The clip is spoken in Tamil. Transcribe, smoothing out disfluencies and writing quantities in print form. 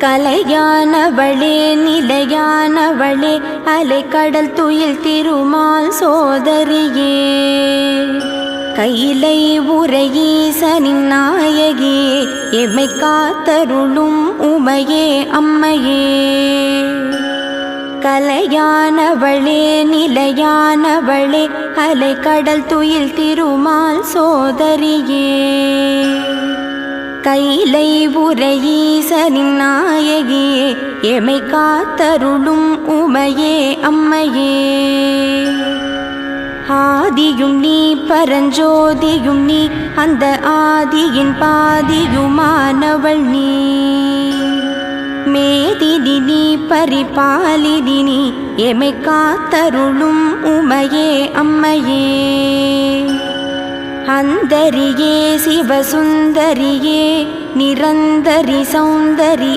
கலையானவளே நிலையானவளே அலைக்கடல் துயில் திருமால் சோதரியே கையிலை உரையீசனின் நாயகியே எம்மை காத்தருளும் உமையே அம்மையே கலையானவளே நிலையானவளே அலைக்கடல் துயில் திருமால் சோதரியே கையிலை உரையீசனின் நாயகியே எமை காத்தருளும் உமையே அம்மையே ஆதியும் நீ பரஞ்சோதியும் நீ அந்த ஆதியின் பாதியுமானவள் நீ மேதினி நீ பரிபாலினி நீ எமை காத்தருளும் உமையே அம்மையே அந்தரியே சிவசுந்தரியே நிரந்தரி சௌந்தரி